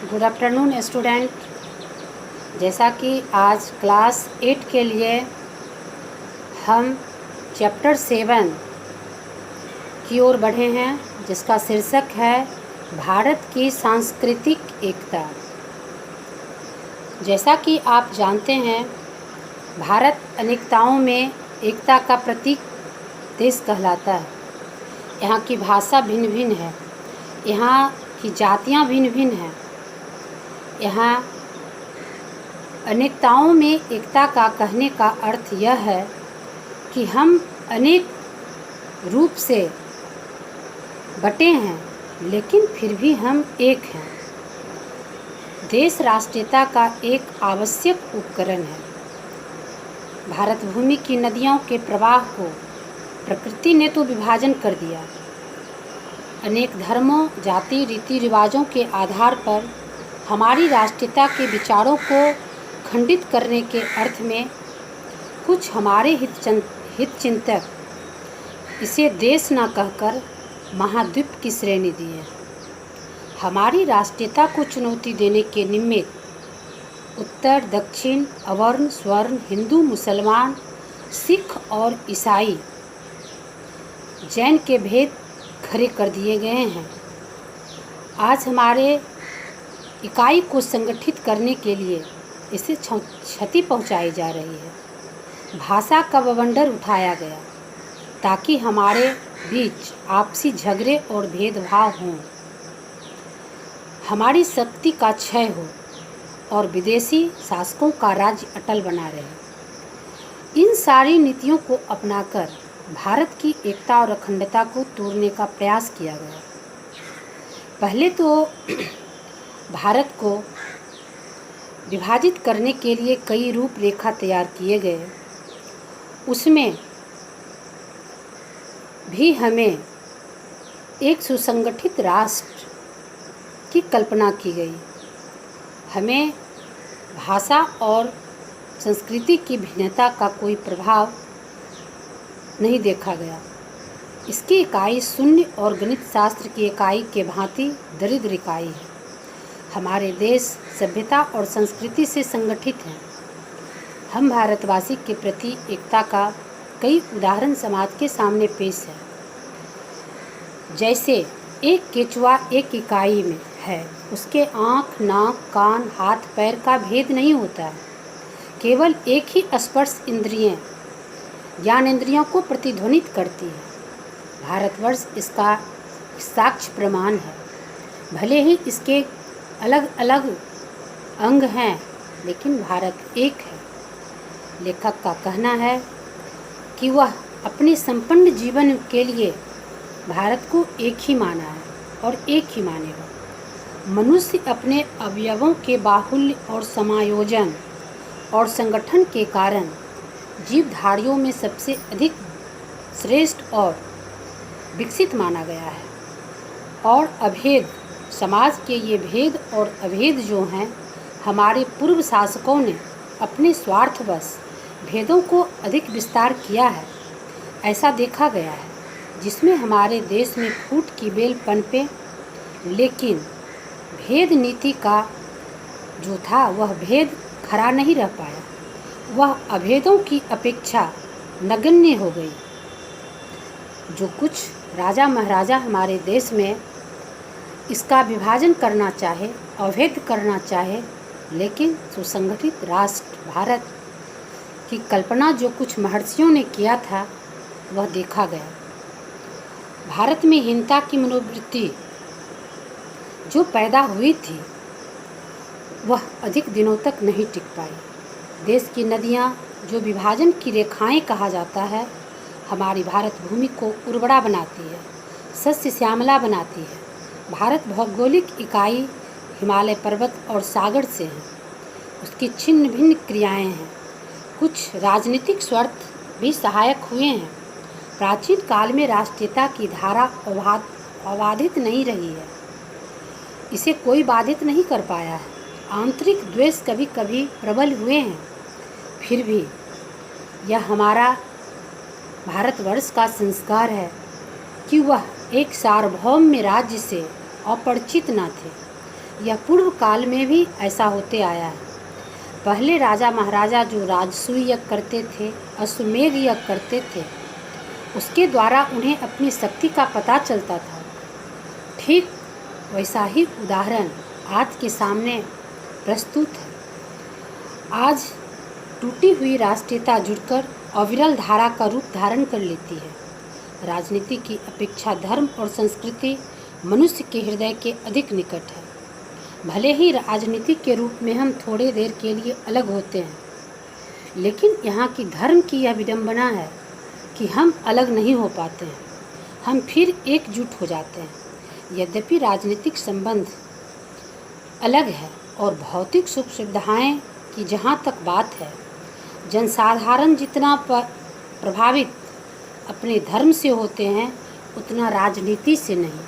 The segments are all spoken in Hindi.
Good afternoon student. जैसा कि आज क्लास 8 के लिए हम चैप्टर 7 की ओर बढ़े हैं, जिसका शीर्षक है भारत की सांस्कृतिक एकता। जैसा कि आप जानते हैं, भारत अनेकताओं में एकता का प्रतीक देश कहलाता है। यहाँ की भाषा भिन्न भिन्न है, यहाँ की जातियाँ भिन्न भिन्न हैं। यहाँ अनेकताओं में एकता का कहने का अर्थ यह है कि हम अनेक रूप से बटे हैं, लेकिन फिर भी हम एक हैं। देश राष्ट्रीयता का एक आवश्यक उपकरण है। भारत भूमि की नदियों के प्रवाह को प्रकृति ने तो विभाजन कर दिया। अनेक धर्मों, जाति, रीति रिवाजों के आधार पर हमारी राष्ट्रीयता के विचारों को खंडित करने के अर्थ में कुछ हमारे हितचिंतक इसे देश न कहकर महाद्वीप की श्रेणी दी है। हमारी राष्ट्रीयता को चुनौती देने के निमित्त उत्तर, दक्षिण, अवर्ण, स्वर्ण, हिंदू, मुसलमान, सिख और ईसाई, जैन के भेद खड़े कर दिए गए हैं। आज हमारे इकाई को संगठित करने के लिए इसे क्षति पहुंचाई जा रही है। भाषा का बवंडर उठाया गया ताकि हमारे बीच आपसी झगड़े और भेदभाव हों, हमारी शक्ति का क्षय हो और विदेशी शासकों का राज्य अटल बना रहे। इन सारी नीतियों को अपनाकर भारत की एकता और अखंडता को तोड़ने का प्रयास किया गया। पहले तो भारत को विभाजित करने के लिए कई रूपरेखा तैयार किए गए। उसमें भी हमें एक सुसंगठित राष्ट्र की कल्पना की गई। हमें भाषा और संस्कृति की भिन्नता का कोई प्रभाव नहीं देखा गया। इसकी इकाई शून्य और गणित शास्त्र की इकाई के भांति दरिद्र इकाई है। हमारे देश सभ्यता और संस्कृति से संगठित हैं। हम भारतवासी के प्रति एकता का कई उदाहरण समाज के सामने पेश है। जैसे एक केचुआ एक इकाई में है, उसके आँख, नाक, कान, हाथ, पैर का भेद नहीं होता है। केवल एक ही स्पर्श इंद्रियाँ ज्ञानेंद्रियों को प्रतिध्वनित करती है। भारतवर्ष इसका साक्ष्य प्रमाण है। भले ही इसके अलग अलग अंग हैं, लेकिन भारत एक है। लेखक का कहना है कि वह अपने संपन्न जीवन के लिए भारत को एक ही माना है और एक ही मानेगा। मनुष्य अपने अवयवों के बाहुल्य और समायोजन और संगठन के कारण जीवधारियों में सबसे अधिक श्रेष्ठ और विकसित माना गया है। और अभेद समाज के ये भेद और अभेद जो हैं, हमारे पूर्व शासकों ने अपने स्वार्थवश भेदों को अधिक विस्तार किया है। ऐसा देखा गया है, जिसमें हमारे देश में फूट की बेल पनपे, लेकिन भेद नीति का जो था वह भेद खड़ा नहीं रह पाया। वह अभेदों की अपेक्षा नगण्य हो गई। जो कुछ राजा महाराजा हमारे देश में इसका विभाजन करना चाहे, अवैध करना चाहे, लेकिन सुसंगठित राष्ट्र भारत की कल्पना जो कुछ महर्षियों ने किया था, वह देखा गया। भारत में हीनता की मनोवृत्ति जो पैदा हुई थी, वह अधिक दिनों तक नहीं टिक पाई। देश की नदियाँ जो विभाजन की रेखाएं कहा जाता है, हमारी भारत भूमि को उर्वरा बनाती है, सस्य श्यामला बनाती है। भारत भौगोलिक इकाई हिमालय पर्वत और सागर से है। उसकी छिन्न भिन्न क्रियाएं हैं। कुछ राजनीतिक स्वार्थ भी सहायक हुए हैं। प्राचीन काल में राष्ट्रीयता की धारा अबाधित नहीं रही है। इसे कोई बाधित नहीं कर पाया है। आंतरिक द्वेष कभी कभी प्रबल हुए हैं, फिर भी यह हमारा भारतवर्ष का संस्कार है कि वह एक सार्वभौम राज्य से अपरिचित न थे। यह पूर्व काल में भी ऐसा होते आया है। पहले राजा महाराजा जो राजसूय यज्ञ करते थे, अश्वमेध यज्ञ करते थे, उसके द्वारा उन्हें अपनी शक्ति का पता चलता था। ठीक वैसा ही उदाहरण आज के सामने प्रस्तुत है। आज टूटी हुई राष्ट्रीयता जुड़कर अविरल धारा का रूप धारण कर लेती है। राजनीति की अपेक्षा धर्म और संस्कृति मनुष्य के हृदय के अधिक निकट है। भले ही राजनीति के रूप में हम थोड़ी देर के लिए अलग होते हैं, लेकिन यहाँ की धर्म की यह विडंबना है कि हम अलग नहीं हो पाते हैं, हम फिर एकजुट हो जाते हैं। यद्यपि राजनीतिक संबंध अलग है और भौतिक सुख सुविधाएँ की जहाँ तक बात है, जनसाधारण जितना प्रभावित अपने धर्म से होते हैं उतना राजनीति से नहीं।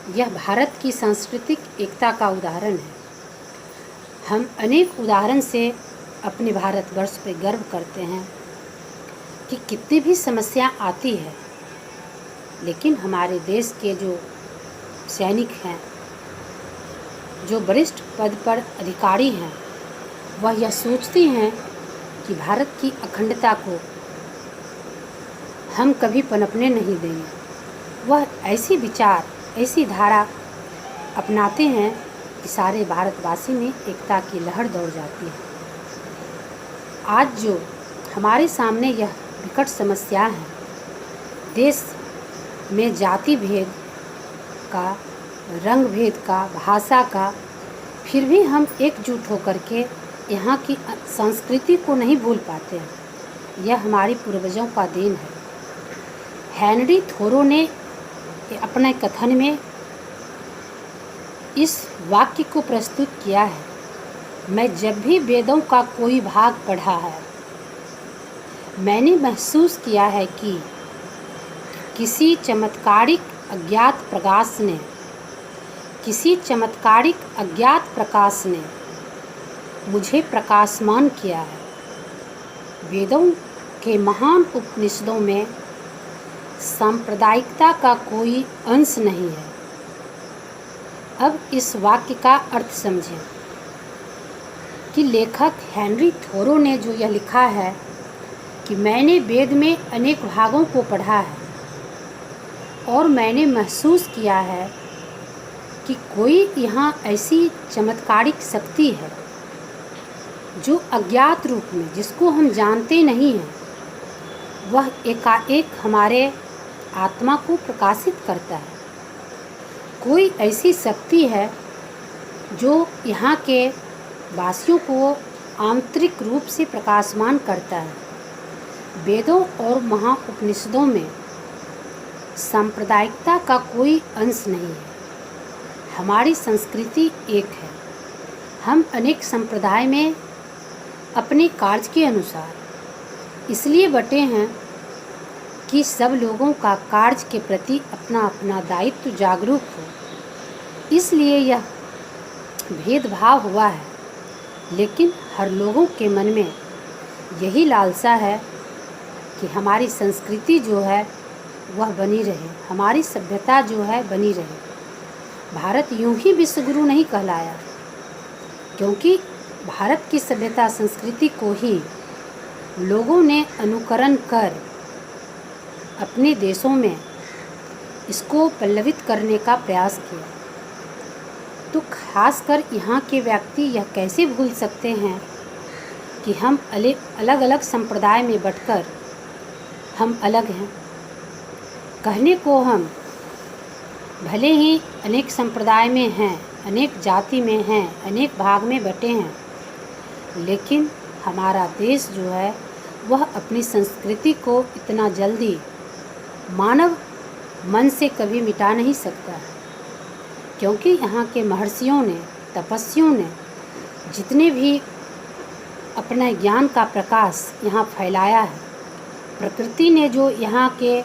यह भारत की सांस्कृतिक एकता का उदाहरण है। हम अनेक उदाहरण से अपने भारतवर्ष पर गर्व करते हैं कि कितनी भी समस्या आती है, लेकिन हमारे देश के जो सैनिक हैं, जो वरिष्ठ पद पर अधिकारी हैं, वह यह सोचते हैं कि भारत की अखंडता को हम कभी पनपने नहीं देंगे। वह ऐसी विचार, ऐसी धारा अपनाते हैं कि सारे भारतवासी में एकता की लहर दौड़ जाती है। आज जो हमारे सामने यह विकट समस्या है, देश में जाति भेद का, रंग भेद का, भाषा का, फिर भी हम एकजुट होकर के यहाँ की संस्कृति को नहीं भूल पाते हैं। यह हमारी पूर्वजों का देन है। हेनरी थोरो ने अपने कथन में इस वाक्य को प्रस्तुत किया है, मैं जब भी वेदों का कोई भाग पढ़ा है, मैंने महसूस किया है कि किसी चमत्कारिक अज्ञात प्रकाश ने मुझे प्रकाशमान किया है। वेदों के महान उपनिषदों में सांप्रदायिकता का कोई अंश नहीं है। अब इस वाक्य का अर्थ समझें कि लेखक हेनरी थोरो ने जो यह लिखा है कि मैंने वेद में अनेक भागों को पढ़ा है और मैंने महसूस किया है कि कोई यहाँ ऐसी चमत्कारिक शक्ति है जो अज्ञात रूप में, जिसको हम जानते नहीं हैं, वह एकाएक हमारे आत्मा को प्रकाशित करता है। कोई ऐसी शक्ति है जो यहाँ के वासियों को आंतरिक रूप से प्रकाशमान करता है। वेदों और महाउपनिषदों में सांप्रदायिकता का कोई अंश नहीं है। हमारी संस्कृति एक है। हम अनेक संप्रदाय में अपने कार्य के अनुसार इसलिए बटे हैं कि सब लोगों का कार्य के प्रति अपना अपना दायित्व जागरूक हो। इसलिए यह भेदभाव हुआ है, लेकिन हर लोगों के मन में यही लालसा है कि हमारी संस्कृति जो है वह बनी रहे, हमारी सभ्यता जो है बनी रहे। भारत यूं ही विश्वगुरु नहीं कहलाया, क्योंकि भारत की सभ्यता संस्कृति को ही लोगों ने अनुकरण कर अपने देशों में इसको पल्लवित करने का प्रयास किया। तो खासकर यहाँ के व्यक्ति यह कैसे भूल सकते हैं कि हम अलग अलग संप्रदाय में बंटकर हम अलग हैं। कहने को हम भले ही अनेक संप्रदाय में हैं, अनेक जाति में हैं, अनेक भाग में बटे हैं, लेकिन हमारा देश जो है वह अपनी संस्कृति को इतना जल्दी मानव मन से कभी मिटा नहीं सकता है, क्योंकि यहाँ के महर्षियों ने, तपस्वियों ने जितने भी अपना ज्ञान का प्रकाश यहाँ फैलाया है, प्रकृति ने जो यहाँ के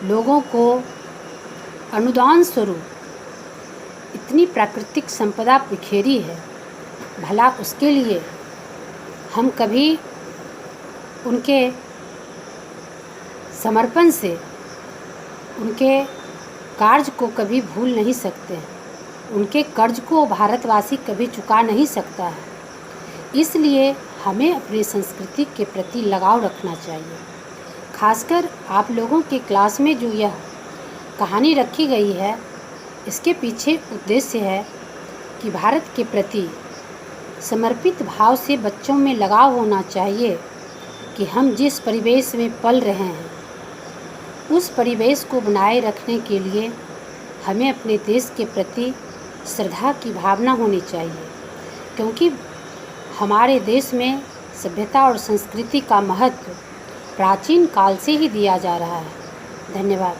लोगों को अनुदान स्वरूप इतनी प्राकृतिक संपदा बिखेरी है, भला उसके लिए हम कभी उनके समर्पण से उनके कार्य को कभी भूल नहीं सकते हैं। उनके कर्ज को भारतवासी कभी चुका नहीं सकता है। इसलिए हमें अपनी संस्कृति के प्रति लगाव रखना चाहिए। खासकर आप लोगों के क्लास में जो यह कहानी रखी गई है, इसके पीछे उद्देश्य है कि भारत के प्रति समर्पित भाव से बच्चों में लगाव होना चाहिए कि हम जिस परिवेश में पल रहे हैं, उस परिवेश को बनाए रखने के लिए हमें अपने देश के प्रति श्रद्धा की भावना होनी चाहिए, क्योंकि हमारे देश में सभ्यता और संस्कृति का महत्व प्राचीन काल से ही दिया जा रहा है। धन्यवाद।